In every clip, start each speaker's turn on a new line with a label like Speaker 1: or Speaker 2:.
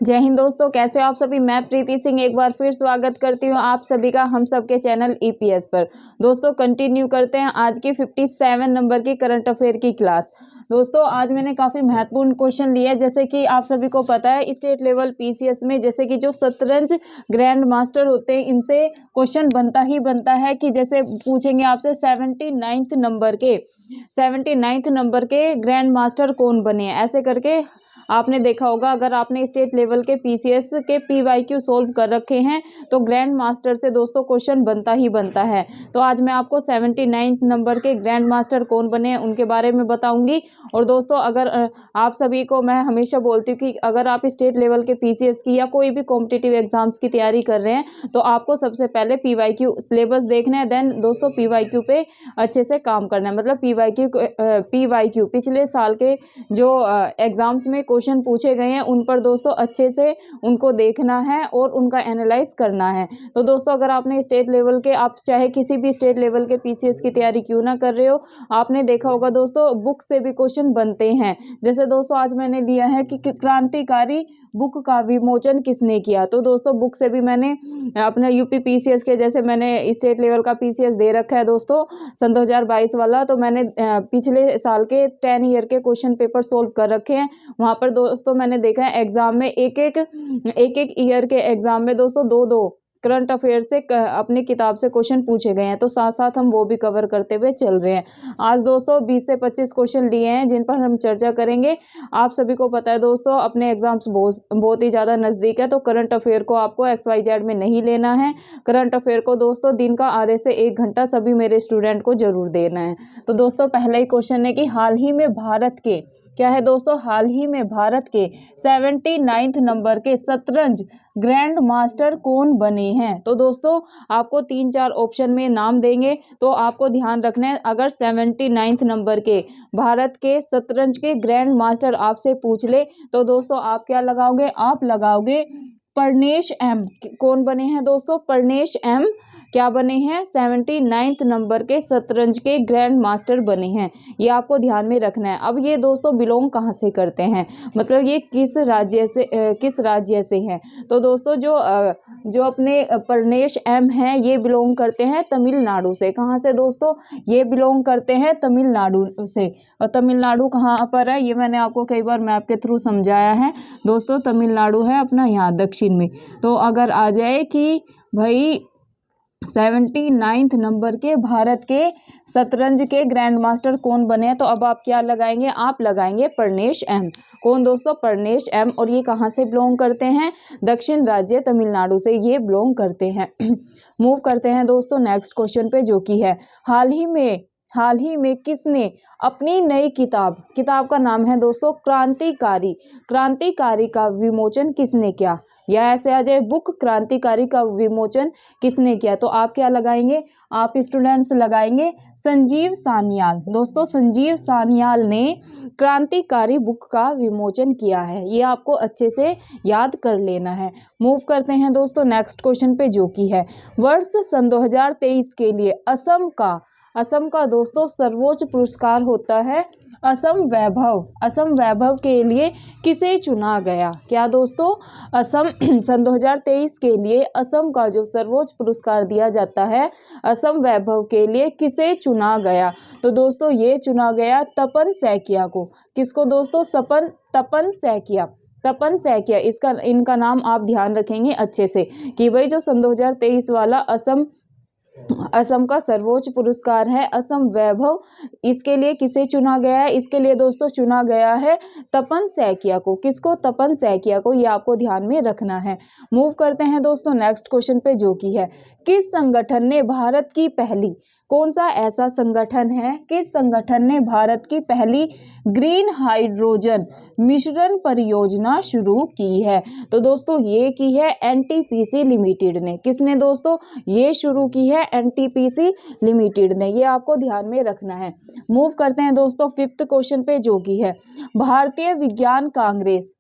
Speaker 1: जय हिंद दोस्तों, कैसे हो आप सभी। मैं प्रीति सिंह एक बार फिर स्वागत करती हूँ आप सभी का हम सबके चैनल ईपीएस पर। दोस्तों कंटिन्यू करते हैं आज की 57 नंबर की करंट अफेयर की क्लास। दोस्तों आज मैंने काफ़ी महत्वपूर्ण क्वेश्चन लिए, जैसे कि आप सभी को पता है स्टेट लेवल पीसीएस में जैसे कि जो शतरंज ग्रैंड मास्टर होते हैं इनसे क्वेश्चन बनता ही बनता है कि जैसे पूछेंगे आपसे 79th नंबर के ग्रैंड मास्टर कौन बने हैं, ऐसे करके आपने देखा होगा। अगर आपने स्टेट लेवल के पीसीएस के पीवाईक्यू सोल्व कर रखे हैं तो ग्रैंड मास्टर से दोस्तों क्वेश्चन बनता ही बनता है। तो आज मैं आपको 79th नंबर के ग्रैंड मास्टर कौन बने हैं उनके बारे में बताऊंगी। और दोस्तों अगर आप सभी को मैं हमेशा बोलती हूँ कि अगर आप स्टेट लेवल के पीसीएस की या कोई भी कॉम्पिटिटिव एग्जाम्स की तैयारी कर रहे हैं तो आपको सबसे पहले पीवाईक्यू सिलेबस देखना है, देन दोस्तों पीवाईक्यू पे अच्छे से काम करना है। मतलब पीवाईक्यू पिछले साल के जो एग्जाम्स में क्वेश्चन पूछे गए हैं उन पर दोस्तों अच्छे से उनको देखना है और उनका एनालाइज करना है। तो दोस्तों अगर आपने स्टेट लेवल के, आप चाहे किसी भी स्टेट लेवल के पीसीएस की तैयारी क्यों ना कर रहे हो, आपने देखा होगा दोस्तों बुक से भी क्वेश्चन बनते हैं। जैसे दोस्तों आज मैंने लिया है कि क्रांतिकारी बुक का विमोचन किसने किया, तो दोस्तों बुक से भी मैंने अपना यूपी पीसीएस के, जैसे मैंने स्टेट लेवल का पीसीएस दे रखा है दोस्तों सन 2022 वाला, तो मैंने पिछले साल के 10 ईयर के क्वेश्चन पेपर सोल्व कर रखे हैं। वहाँ पर दोस्तों मैंने देखा है एग्जाम में एक एक ईयर के एग्जाम में दोस्तों दो करंट अफेयर से अपनी किताब से क्वेश्चन पूछे गए हैं, तो साथ साथ हम वो भी कवर करते हुए चल रहे हैं। आज दोस्तों 20 से 25 क्वेश्चन लिए हैं जिन पर हम चर्चा करेंगे। आप सभी को पता है दोस्तों अपने एग्जाम्स बहुत ही ज़्यादा नज़दीक है, तो करंट अफेयर को आपको XYZ में नहीं लेना है। करंट अफेयर को दोस्तों दिन का आधे से 1 घंटा सभी मेरे स्टूडेंट को जरूर देना है। तो दोस्तों पहला ही क्वेश्चन है कि हाल ही में भारत के, क्या है दोस्तों, हाल ही में भारत के 79th नंबर के शतरंज ग्रैंड मास्टर कौन बने हैं। तो दोस्तों आपको 3-4 ऑप्शन में नाम देंगे, तो आपको ध्यान रखना है अगर 79th नंबर के भारत के शतरंज के ग्रैंड मास्टर आपसे पूछ ले तो दोस्तों आप क्या लगाओगे, आप लगाओगे प्रज्ञेश एम। कौन बने हैं दोस्तों, प्रज्ञेश एम क्या बने हैं, 79th नंबर के शतरंज के ग्रैंड मास्टर बने हैं। ये आपको ध्यान में रखना है। अब ये दोस्तों बिलोंग कहाँ से करते हैं, मतलब ये किस राज्य से हैं। तो दोस्तों जो अपने प्रज्ञेश एम हैं ये बिलोंग करते हैं तमिलनाडु से। कहाँ से दोस्तों, ये बिलोंग करते हैं तमिलनाडु से। और तमिलनाडु कहाँ पर है ये मैंने आपको कई बार मैप के थ्रू समझाया है दोस्तों। तमिलनाडु है अपना यहाँ दक्षिण में। तो अगर आ जाए कि भाई 79th नंबर के भारत के शतरंज के ग्रैंड मास्टर कौन बने हैं, तो अब आप क्या लगाएंगे, आप लगाएंगे प्रज्ञेश एम। कौन दोस्तों, प्रज्ञेश एम। और ये कहाँ से बिलोंग करते हैं, दक्षिण राज्य तमिलनाडु से ये बिलोंग करते हैं। मूव करते हैं दोस्तों नेक्स्ट क्वेश्चन पे, जो कि है हाल ही में किसने अपनी नई किताब का नाम है दोस्तों क्रांतिकारी का विमोचन किसने किया, या ऐसे आ जाए बुक क्रांतिकारी का विमोचन किसने किया। तो आप क्या लगाएंगे, आप स्टूडेंट्स लगाएंगे संजीव सान्याल। दोस्तों संजीव सान्याल ने क्रांतिकारी बुक का विमोचन किया है, ये आपको अच्छे से याद कर लेना है। मूव करते हैं दोस्तों नेक्स्ट क्वेश्चन पे, जो कि है वर्ष सन 2023 के लिए असम का दोस्तों सर्वोच्च पुरस्कार होता है असम वैभव के लिए किसे चुना गया। क्या दोस्तों, असम सन 2023 के लिए असम का जो सर्वोच्च पुरस्कार दिया जाता है असम वैभव के लिए किसे चुना गया। तो दोस्तों ये चुना गया तपन सैकिया को। किसको दोस्तों, तपन सैकिया इनका नाम आप ध्यान रखेंगे अच्छे से कि भाई जो सन 2023 वाला असम का सर्वोच्च पुरस्कार है असम वैभव, इसके लिए किसे चुना गया है, इसके लिए दोस्तों चुना गया है तपन सैकिया को। किसको, तपन सैकिया को, ये आपको ध्यान में रखना है। मूव करते हैं दोस्तों नेक्स्ट क्वेश्चन पे, जो कि है किस संगठन ने भारत की पहली, कौन सा ऐसा संगठन है, किस संगठन ने भारत की पहली ग्रीन हाइड्रोजन मिश्रण परियोजना शुरू की है। तो दोस्तों ये की है एनटीपीसी लिमिटेड ने। किसने दोस्तों, ये शुरू की है एनटीपीसी लिमिटेड ने, ये आपको ध्यान में रखना है। मूव करते हैं दोस्तों 5th क्वेश्चन पे, जो कि है भारतीय विज्ञान कांग्रेस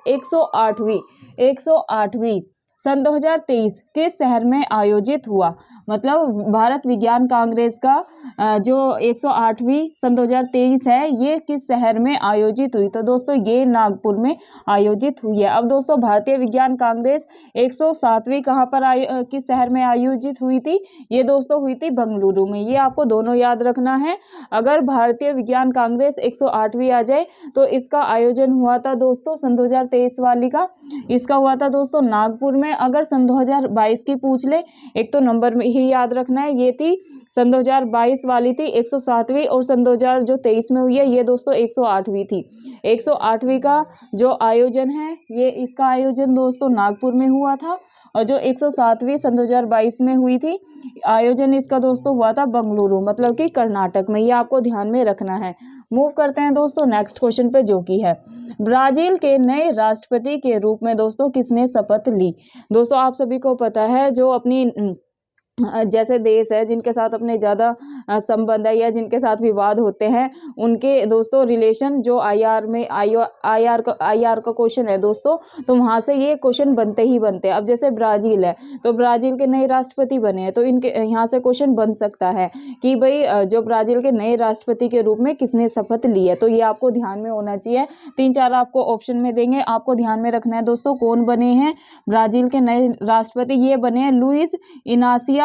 Speaker 1: 108वीं सन 2023 किस शहर में आयोजित हुआ। मतलब भारत विज्ञान कांग्रेस का जो 108वीं सन 2023 है ये किस शहर में आयोजित हुई? तो दोस्तों ये नागपुर में आयोजित हुई है। अब दोस्तों भारतीय विज्ञान कांग्रेस 107वीं कहाँ पर किस शहर में आयोजित हुई थी? ये दोस्तों हुई थी बेंगलुरु में। ये आपको दोनों याद रखना है। अगर भारतीय विज्ञान कांग्रेस 108वीं आ जाए तो इसका आयोजन हुआ था दोस्तों सन 2023 वाली का, इसका हुआ था दोस्तों नागपुर में। अगर सन 2022 की पूछ ले, एक तो नंबर में ही याद रखना है, ये थी सन 2022 वाली थी 107वीं, और सन 2023 में हुई है ये दोस्तों 108वीं थी। 108वीं का जो आयोजन है ये इसका आयोजन दोस्तों नागपुर में हुआ था, और जो 107वीं सन 2022 में हुई थी आयोजन इसका दोस्तों हुआ था बेंगलुरु, मतलब कि कर्नाटक में। ये आपको ध्यान में रखना है। मूव करते हैं दोस्तों नेक्स्ट क्वेश्चन पे, जो कि है ब्राजील के नए राष्ट्रपति के रूप में दोस्तों किसने शपथ ली? दोस्तों आप सभी को पता है जो अपनी जैसे देश है जिनके साथ अपने ज़्यादा संबंध है या जिनके साथ विवाद होते हैं उनके दोस्तों रिलेशन जो आईआर में आईआर का क्वेश्चन है दोस्तों, तो वहाँ से ये क्वेश्चन बनते ही बनते हैं। अब जैसे ब्राज़ील है तो ब्राज़ील के नए राष्ट्रपति बने हैं, तो इनके यहाँ से क्वेश्चन बन सकता है कि भाई जो ब्राज़ील के नए राष्ट्रपति के रूप में किसने शपथ ली है। तो ये आपको ध्यान में होना चाहिए। 3-4 आपको ऑप्शन में देंगे, आपको ध्यान में रखना है दोस्तों कौन बने हैं ब्राज़ील के नए राष्ट्रपति। ये बने हैं लुइस इनासिया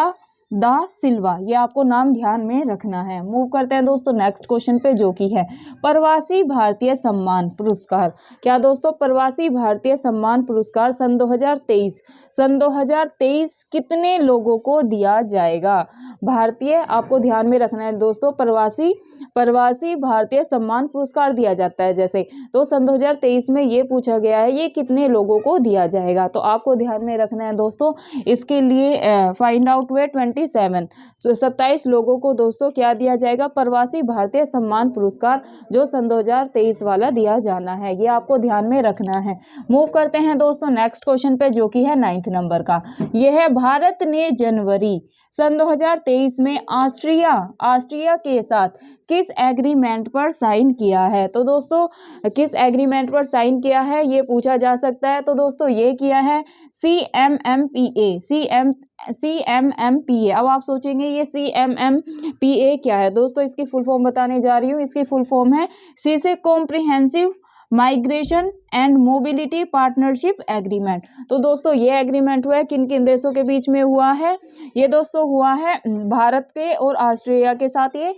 Speaker 1: दा सिल्वा, ये आपको नाम ध्यान में रखना है। मूव करते हैं दोस्तों नेक्स्ट क्वेश्चन पे, जो कि है प्रवासी भारतीय सम्मान पुरस्कार। क्या दोस्तों प्रवासी भारतीय सम्मान पुरस्कार सन 2023 कितने लोगों को दिया जाएगा? भारतीय आपको ध्यान में रखना है दोस्तों, प्रवासी भारतीय सम्मान पुरस्कार दिया जाता है जैसे, तो सन 2023 में ये पूछा गया है ये कितने लोगों को दिया जाएगा। तो आपको ध्यान में रखना है दोस्तों, इसके लिए फाइंड आउट वे 27 लोगों को दोस्तों क्या दिया जाएगा? प्रवासी भारतीय सम्मान पुरस्कार जो सन 2023 वाला दिया जाना है। ये आपको ध्यान में रखना है। मूव करते हैं दोस्तों नेक्स्ट क्वेश्चन पे, जो कि है 9th नंबर का। यह है भारत ने जनवरी सन 2023 में ऑस्ट्रिया के साथ किस एग्रीमेंट पर साइन किया है? तो दोस्तों किस एग्रीमेंट पर साइन किया है ये पूछा जा सकता है। तो दोस्तों ये किया है CMMPA। अब आप सोचेंगे ये CMMPA क्या है? दोस्तों इसकी फुल फॉर्म बताने जा रही हूँ। इसकी फुल फॉर्म है सी से comprehensive migration and mobility partnership agreement. तो दोस्तों ये एग्रीमेंट हुआ है किन किन देशों के बीच में हुआ है? ये दोस्तों हुआ है भारत के और ऑस्ट्रेलिया के साथ ये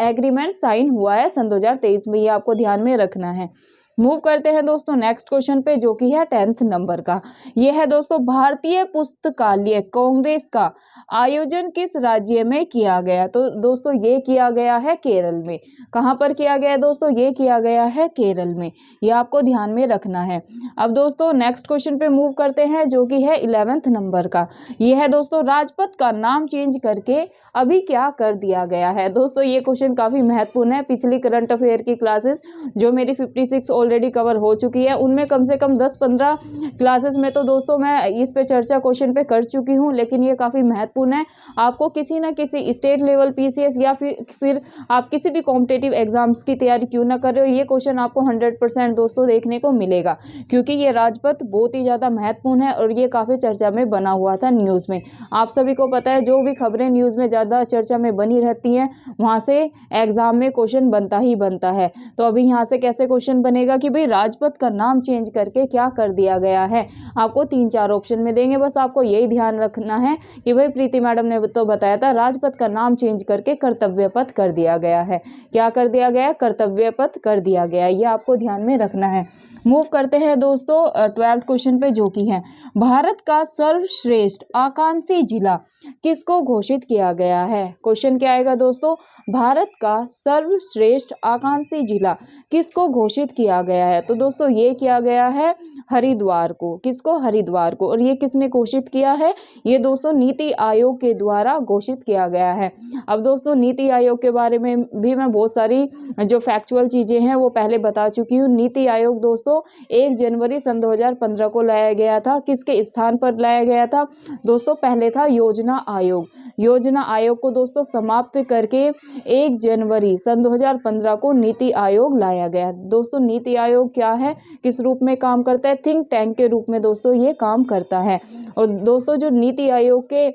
Speaker 1: एग्रीमेंट साइन हुआ है सन 2023 में। ये आपको ध्यान में रखना है। मूव करते हैं दोस्तों नेक्स्ट क्वेश्चन पे, जो कि है 10th नंबर का। यह है दोस्तों भारतीय पुस्तकालय कांग्रेस का आयोजन किस राज्य में किया गया? तो दोस्तों ये किया गया है केरल में। कहाँ पर किया गया है दोस्तों? ये किया गया है केरल में। ये आपको ध्यान में रखना है। अब दोस्तों नेक्स्ट क्वेश्चन पे मूव करते हैं, जो कि है 11th नंबर का। यह है दोस्तों राजपथ का नाम चेंज करके अभी क्या कर दिया गया है? दोस्तों ये क्वेश्चन काफी महत्वपूर्ण है। पिछली करंट अफेयर की क्लासेस जो मेरी 56 ऑलरेडी कवर हो चुकी है उनमें कम से कम 10-15 क्लासेस में तो दोस्तों मैं इस पे चर्चा क्वेश्चन पे कर चुकी हूँ, लेकिन ये काफ़ी महत्वपूर्ण है। आपको किसी ना किसी स्टेट लेवल PCS या फिर आप किसी भी कॉम्पिटेटिव एग्जाम्स की तैयारी क्यों ना कर रहे हो, ये क्वेश्चन आपको 100% दोस्तों देखने को मिलेगा, क्योंकि ये राजपथ बहुत ही ज़्यादा महत्वपूर्ण है और ये काफ़ी चर्चा में बना हुआ था न्यूज़ में। आप सभी को पता है जो भी खबरें न्यूज़ में ज़्यादा चर्चा में बनी रहती हैं वहाँ से एग्जाम में क्वेश्चन बनता ही बनता है। तो अभी यहाँ से कैसे क्वेश्चन बनेगा कि भाई राजपथ का नाम चेंज करके क्या कर दिया गया है? आपको 3-4 ऑप्शन में देंगे, बस आपको यही ध्यान रखना है कि भाई प्रीति मैडम ने तो बताया था राजपथ का नाम चेंज करके कर्तव्य पथ कर दिया गया है। क्या कर दिया गया? कर्तव्य पथ कर दिया गया। ये आपको ध्यान में रखना है। मूव करते हैं दोस्तों 12th क्वेश्चन पे, जो कि है भारत का सर्वश्रेष्ठ आकांक्षी जिला किसको घोषित किया गया है? क्वेश्चन क्या आएगा दोस्तों? भारत का सर्वश्रेष्ठ आकांक्षी जिला किसको घोषित किया गया है? तो दोस्तों ये किया गया है हरिद्वार को। किसको? हरिद्वार को। और ये किसने घोषित किया है? ये दोस्तों नीति आयोग के द्वारा घोषित किया गया है। अब दोस्तों नीति आयोग के बारे में भी मैं बहुत सारी जो फैक्चुअल चीजें हैं वो पहले बता चुकी हूँ। नीति आयोग दोस्तों 1 जनवरी सन 2015 को लाया गया था। किसके स्थान पर लाया गया था दोस्तों? पहले था योजना आयोग। योजना आयोग को दोस्तों समाप्त करके 1 जनवरी सन 2015 को नीति आयोग लाया गया। दोस्तों नीति आयोग क्या है, किस रूप में काम करता है? थिंक टैंक के रूप में दोस्तों ये काम करता है। और दोस्तों जो नीति आयोग के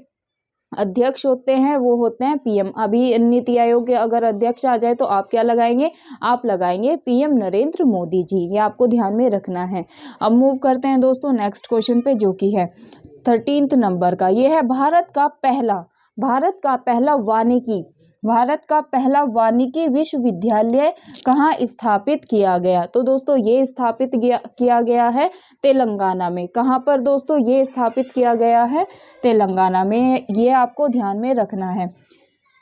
Speaker 1: अध्यक्ष होते हैं वो होते हैं पीएम। अभी नीति आयोग के अगर अध्यक्ष आ जाए तो आप क्या लगाएंगे, आप लगाएंगे पीएम नरेंद्र मोदी जी। ये आपको ध्यान में रखना है। अब मूव करते हैं दोस्तों नेक्स्ट क्वेश्चन पे, जो कि है 13th नंबर का। ये है भारत का पहला वानिकी विश्वविद्यालय कहाँ स्थापित किया गया। तो दोस्तों ये स्थापित किया गया है तेलंगाना में। कहाँ पर दोस्तों ये स्थापित किया गया है, तेलंगाना में। ये आपको ध्यान में रखना है।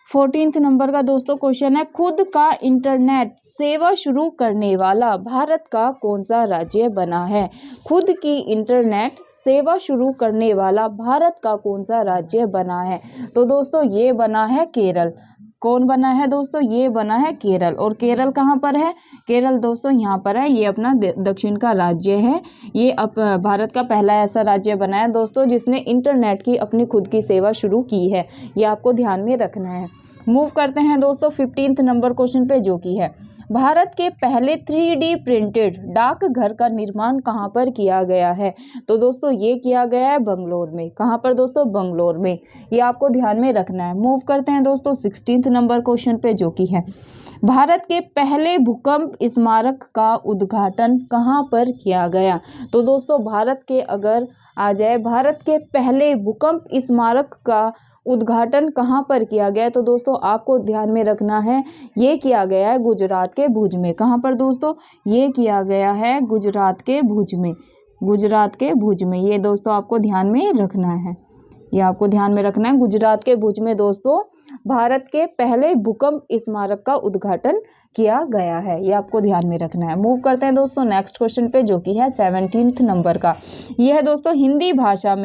Speaker 1: 14th नंबर का दोस्तों क्वेश्चन है, खुद का इंटरनेट सेवा शुरू करने वाला भारत का कौन सा राज्य बना है। खुद की इंटरनेट सेवा शुरू करने वाला भारत का कौन सा राज्य बना है। तो दोस्तों ये बना है केरल। कौन बना है दोस्तों, ये बना है केरल। और केरल कहाँ पर है, केरल दोस्तों यहाँ पर है। ये अपना दक्षिण का राज्य है। ये भारत का पहला ऐसा राज्य बना है दोस्तों जिसने इंटरनेट की अपनी खुद की सेवा शुरू की है। ये आपको ध्यान में रखना है। मूव करते हैं दोस्तों 15th नंबर क्वेश्चन पे, जो कि है भारत के पहले 3D प्रिंटेड डाकघर का निर्माण कहाँ पर किया गया है। तो दोस्तों ये किया गया है बंगलोर में। कहाँ पर दोस्तों, बंगलोर में। ये आपको ध्यान में रखना है। मूव करते हैं दोस्तों 16th नंबर क्वेश्चन पे, जो कि है भारत के पहले भूकंप स्मारक का उद्घाटन कहाँ पर किया गया। तो दोस्तों भारत के अगर आ जाए, भारत के पहले भूकंप स्मारक का उद्घाटन कहाँ पर किया गया, तो दोस्तों आपको ध्यान में रखना है ये किया गया है गुजरात के भुज में। कहाँ पर दोस्तों, ये किया गया है गुजरात के भुज में। गुजरात के भुज में, ये दोस्तों आपको ध्यान में रखना है। ये आपको ध्यान में रखना है, गुजरात के भुज में दोस्तों भारत के पहले भूकंप स्मारक का उद्घाटन किया गया है। ये आपको ध्यान में रखना है। मूव करते हैं दोस्तों नेक्स्ट क्वेश्चन पे, जो कि है 17th नंबर का। यह है दोस्तों हिंदी भाषा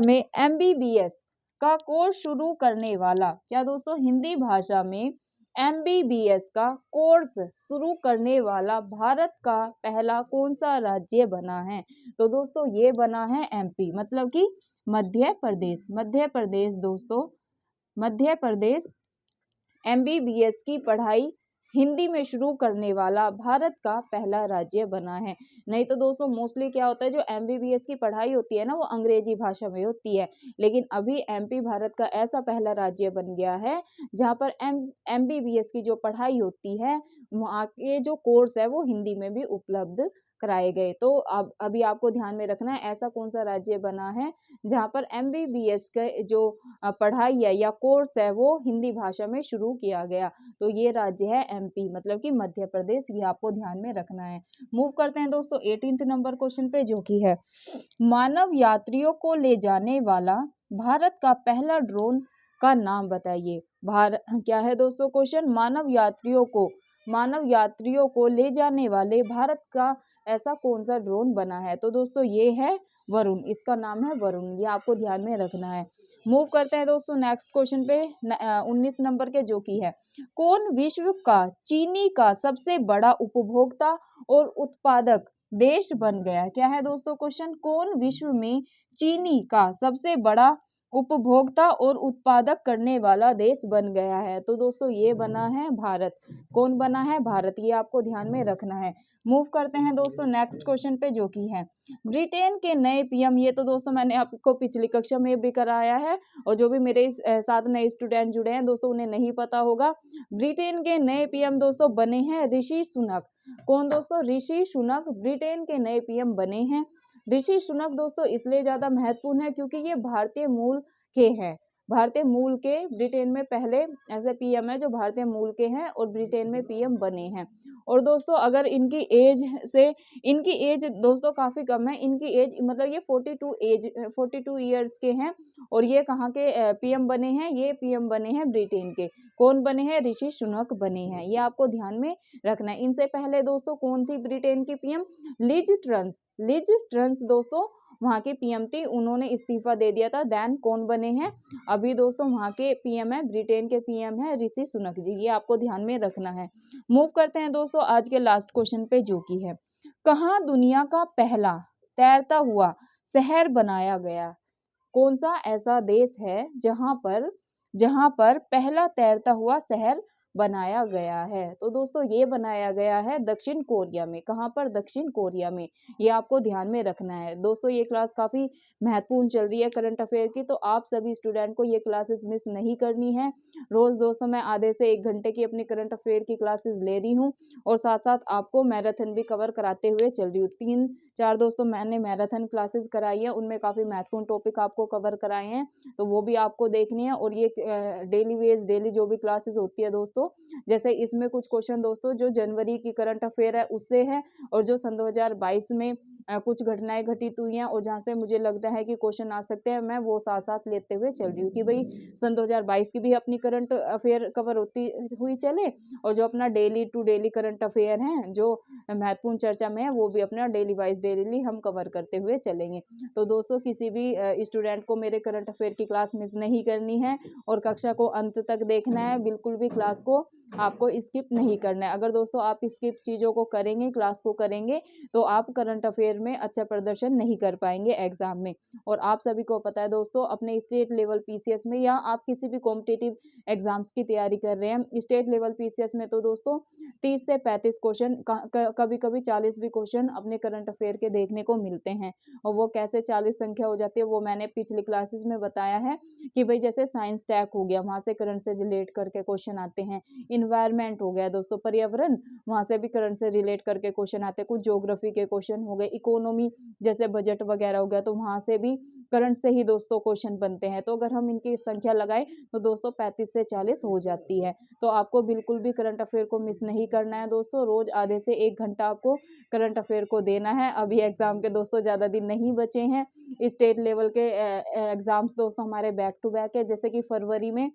Speaker 1: में MBBS का कोर्स शुरू करने वाला। क्या दोस्तों, हिंदी भाषा में MBBS का कोर्स शुरू करने वाला भारत का पहला कौन सा राज्य बना है। तो दोस्तों ये बना है MP, मतलब कि मध्य प्रदेश दोस्तों, मध्य प्रदेश MBBS की पढ़ाई हिंदी में शुरू करने वाला भारत का पहला राज्य बना है। नहीं तो दोस्तों मोस्टली क्या होता है, जो MBBS की पढ़ाई होती है ना वो अंग्रेजी भाषा में होती है। लेकिन अभी MP भारत का ऐसा पहला राज्य बन गया है जहाँ पर MBBS की जो पढ़ाई होती है वहाँ के जो कोर्स है वो हिंदी में भी उपलब्ध कराए गए। तो अब अभी आपको ध्यान में रखना है ऐसा कौन सा राज्य बना है जहाँ पर MBBS के जो पढ़ाई है या कोर्स है वो हिंदी भाषा में शुरू किया गया। तो ये राज्य है MP, मतलब कि मध्य प्रदेश। ये आपको ध्यान में रखना है। मूव करते हैं दोस्तों 18th नंबर क्वेश्चन पे, जो कि है मानव यात्रियों को ले जाने वाला भारत का पहला ड्रोन का नाम बताइए। क्या है दोस्तों क्वेश्चन, मानव यात्रियों को ले जाने वाले भारत का ऐसा कौन सा ड्रोन बना है। तो दोस्तों ये है वरुण, इसका नाम है वरुण। ये आपको ध्यान में रखना है। मूव करते हैं दोस्तों नेक्स्ट क्वेश्चन पे 19 नंबर के, जो कि है कौन विश्व का चीनी का सबसे बड़ा उपभोक्ता और उत्पादक देश बन गया। क्या है दोस्तों क्वेश्चन, कौन विश्व में चीनी का सबसे बड़ा उपभोक्ता और उत्पादक करने वाला देश बन गया है। तो दोस्तों ये बना है भारत। कौन बना है, भारत। ये आपको ध्यान में रखना है। मूव करते हैं दोस्तों नेक्स्ट क्वेश्चन पे, जो कि है ब्रिटेन के नए PM। ये तो दोस्तों मैंने आपको पिछली कक्षा में भी कराया है और जो भी मेरे साथ नए स्टूडेंट जुड़े हैं दोस्तों उन्हें नहीं पता होगा। ब्रिटेन के नए PM दोस्तों बने हैं ऋषि सुनक। कौन दोस्तों, ऋषि सुनक ब्रिटेन के नए PM बने हैं। ऋषि सुनक दोस्तों इसलिए ज्यादा महत्वपूर्ण है क्योंकि ये भारतीय मूल के हैं। भारतीय मूल के ब्रिटेन में पहले ऐसे PM है जो भारतीय मूल के हैं और ब्रिटेन में PM बने हैं। और दोस्तों अगर इनकी एज दोस्तों काफी कम है। इनकी एज मतलब ये 42 ईयर्स के हैं और ये कहाँ के PM बने हैं, ये PM बने हैं ब्रिटेन के। कौन बने हैं, ऋषि सुनक बने हैं। ये आपको ध्यान में रखना है। इनसे पहले दोस्तों कौन थी ब्रिटेन की PM, लिज ट्रंस दोस्तों वहाँ के PM थी। उन्होंने इस्तीफा दे दिया था। देन कौन बने हैं, अभी दोस्तों वहाँ के PM है, ब्रिटेन के PM है ऋषि सुनक जी। ये आपको ध्यान में रखना है। मूव करते हैं दोस्तों आज के लास्ट क्वेश्चन पे, जो कि है कहाँ दुनिया का पहला तैरता हुआ शहर बनाया गया। कौन सा ऐसा देश है जहाँ पर पहला तैरता हुआ शहर बनाया गया है? तो दोस्तों ये बनाया गया है दक्षिण कोरिया में। कहाँ पर? दक्षिण कोरिया में। ये आपको ध्यान में रखना है। दोस्तों ये क्लास काफ़ी महत्वपूर्ण चल रही है करंट अफेयर की, तो आप सभी स्टूडेंट को ये क्लासेस मिस नहीं करनी है। रोज़ दोस्तों मैं आधे से 1 घंटे की अपनी करंट अफेयर की क्लासेस ले रही हूँ और साथ-साथ आपको मैराथन भी कवर कराते हुए चल रही हूँ। 3-4 दोस्तों मैंने मैराथन क्लासेस कराई है, उनमें काफ़ी महत्वपूर्ण टॉपिक आपको कवर कराए हैं, तो वो भी आपको देखनी है। और ये डेली जो भी क्लासेस होती है दोस्तों, जैसे इसमें कुछ क्वेश्चन दोस्तों जो जनवरी की करंट अफेयर है उससे है, और जो सन 2022 में कुछ घटनाएं घटित हुई हैं और जहाँ से मुझे लगता है कि क्वेश्चन आ सकते हैं, मैं वो साथ-साथ लेते हुए चल रही हूँ कि भई सन 2022 की भी अपनी करंट अफेयर कवर होती हुई चले, और जो अपना daily to daily current affair हैं, जो महत्वपूर्ण चर्चा में है, वो भी अपना डेली वाइज़ डेली हम कवर करते हुए चलेंगे। तो दोस्तों किसी भी स्टूडेंट को मेरे करंट अफेयर की क्लास मिस नहीं करनी है और कक्षा को अंत तक देखना है, बिल्कुल भी क्लास को आपको स्किप नहीं करना है। अगर दोस्तों आप स्किप चीज़ों को करेंगे, क्लास को करेंगे, तो आप करंट अफेयर में अच्छा प्रदर्शन नहीं कर पाएँगे एग्ज़ाम में। और आप सभी को पता है दोस्तों, अपने स्टेट लेवल पीसीएस में या आप किसी भी कॉम्पिटिटिव एग्ज़ाम्स की तैयारी कर रहे हैं, स्टेट लेवल पीसीएस में तो दोस्तों 30 से 35 क्वेश्चन कभी-कभी 40 भी क्वेश्चन अपने करंट अफेयर के देखने को मिलते हैं। और वो कैसे 40 संख्या हो जाती है, वो मैंने पिछली क्लासेस में बताया है कि भई जैसे साइंस टैग हो गया, वहाँ से करंट से रिलेट करके क्वेश्चन आते हैं। एनवायरनमेंट हो गया दोस्तों, पर्यावरण, वहाँ से भी करंट से रिलेट करके क्वेश्चन आते हैं। कुछ ज्योग्राफी के क्वेश्चन हो गए, इकोनॉमी जैसे बजट वगैरह हो गया, तो वहाँ से भी करंट से ही दोस्तों क्वेश्चन बनते हैं। तो अगर हम इनकी संख्या लगाएँ तो दोस्तों 35 से 40 हो जाती है। तो आपको बिल्कुल भी करंट अफेयर को मिस नहीं करना है दोस्तों। रोज़ आधे से 1 घंटा आपको करंट अफेयर को देना है। अभी एग्ज़ाम के दोस्तों ज़्यादा दिन नहीं बचे हैं। स्टेट लेवल के एग्ज़ाम्स दोस्तों हमारे बैक टू बैक है, जैसे कि फरवरी में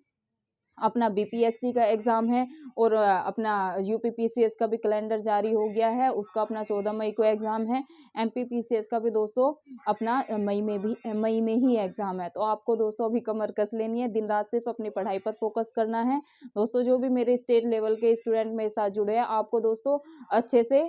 Speaker 1: अपना बीपीएससी का एग्ज़ाम है, और अपना यूपीपीसीएस का भी कैलेंडर जारी हो गया है, उसका अपना 14 मई को एग्ज़ाम है। एमपीपीसीएस का भी दोस्तों अपना मई में ही एग्ज़ाम है। तो आपको दोस्तों अभी कमर कस लेनी है, दिन रात सिर्फ अपनी पढ़ाई पर फोकस करना है। दोस्तों जो भी मेरे स्टेट लेवल के स्टूडेंट मेरे साथ जुड़े हैं, आपको दोस्तों अच्छे से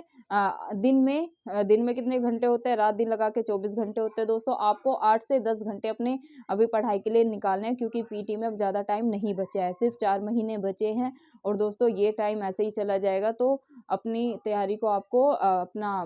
Speaker 1: दिन में कितने घंटे होते हैं, रात दिन लगा के 24 घंटे होते हैं दोस्तों, आपको 8 से 10 घंटे अपने अभी पढ़ाई के लिए निकालने हैं, क्योंकि पीटी में अब ज़्यादा टाइम नहीं बचा है, सिर्फ 4 महीने बचे हैं। और दोस्तों ये टाइम ऐसे ही चला जाएगा, तो अपनी तैयारी को आपको अपना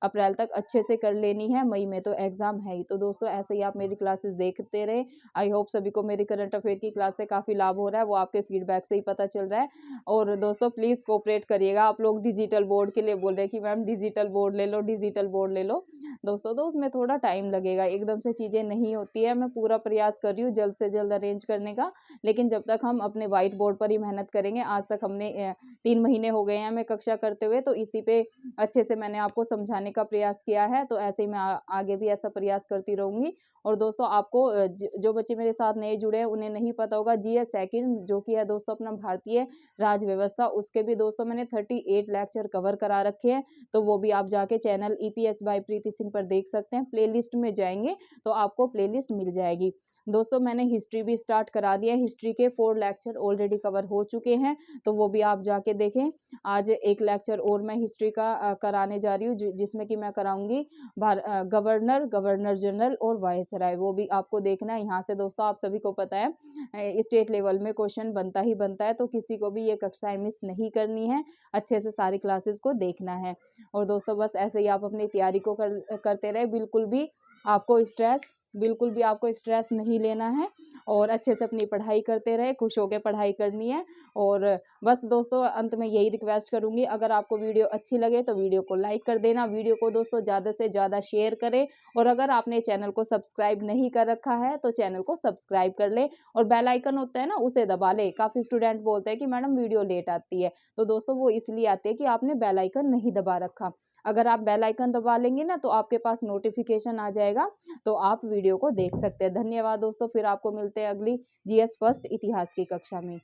Speaker 1: अप्रैल तक अच्छे से कर लेनी है। मई में तो एग्ज़ाम है ही। तो दोस्तों ऐसे ही आप मेरी क्लासेस देखते रहें। आई होप सभी को मेरी करंट अफेयर की क्लास से काफ़ी लाभ हो रहा है, वो आपके फीडबैक से ही पता चल रहा है। और दोस्तों प्लीज़ कोऑपरेट करिएगा। आप लोग डिजिटल बोर्ड के लिए बोल रहे हैं कि मैम डिजिटल बोर्ड ले लो, डिजिटल बोर्ड ले लो। दोस्तों तो उसमें थोड़ा टाइम लगेगा, एकदम से चीज़ें नहीं होती है। मैं पूरा प्रयास कर रही हूँ जल्द से जल्द अरेंज करने का, लेकिन जब तक हम अपने व्हाइट बोर्ड पर ही मेहनत करेंगे, आज तक हमने 3 महीने हो गए हैं हमें कक्षा करते हुए, तो इसी पे अच्छे से मैंने आपको समझाने का प्रयास किया है। तो ऐसे ही मैं आगे भी ऐसा प्रयास करती रहूँगी। और दोस्तों आपको जो बच्चे मेरे साथ नए जुड़े हैं उन्हें नहीं पता होगा, जीएस सेकंड जो कि है दोस्तों अपना भारतीय राज व्यवस्था, उसके भी दोस्तों मैंने 38 लेक्चर कवर करा रखे हैं। तो वो भी आप जाके चैनल ईपीएस बाय प्रीति सिंह पर देख सकते हैं। प्लेलिस्ट में जाएंगे तो आपको प्लेलिस्ट मिल जाएगी। दोस्तों मैंने हिस्ट्री भी स्टार्ट करा दिया है, हिस्ट्री के 4 लेक्चर ऑलरेडी कवर हो चुके हैं, तो वो भी आप जाके देखें। आज एक लेक्चर और मैं हिस्ट्री का कराने जा रही हूँ, जिसमें कि मैं कराऊंगी गवर्नर जनरल और वायसराय, वो भी आपको देखना है। यहाँ से दोस्तों आप सभी को पता है स्टेट लेवल में क्वेश्चन बनता ही बनता है, तो किसी को भी ये कक्षाएं मिस नहीं करनी है, अच्छे से सारी क्लासेस को देखना है। और दोस्तों बस ऐसे ही आप अपनी तैयारी को करते रहे, बिल्कुल भी आपको स्ट्रेस नहीं लेना है, और अच्छे से अपनी पढ़ाई करते रहे, खुश होकर पढ़ाई करनी है। और बस दोस्तों अंत में यही रिक्वेस्ट करूंगी, अगर आपको वीडियो अच्छी लगे तो वीडियो को लाइक कर देना, वीडियो को दोस्तों ज़्यादा से ज़्यादा शेयर करें, और अगर आपने चैनल को सब्सक्राइब नहीं कर रखा है तो चैनल को सब्सक्राइब कर ले, और बेल आइकन होता है ना उसे दबा ले। काफ़ी स्टूडेंट बोलते हैं कि मैडम वीडियो लेट आती है, तो दोस्तों वो इसलिए आती है कि आपने बेल आइकन नहीं दबा रखा। अगर आप बेल आइकन दबा लेंगे ना तो आपके पास नोटिफिकेशन आ जाएगा, तो आप वीडियो को देख सकते हैं। धन्यवाद दोस्तों, फिर आपको मिलते हैं अगली जीएस फर्स्ट इतिहास की कक्षा में।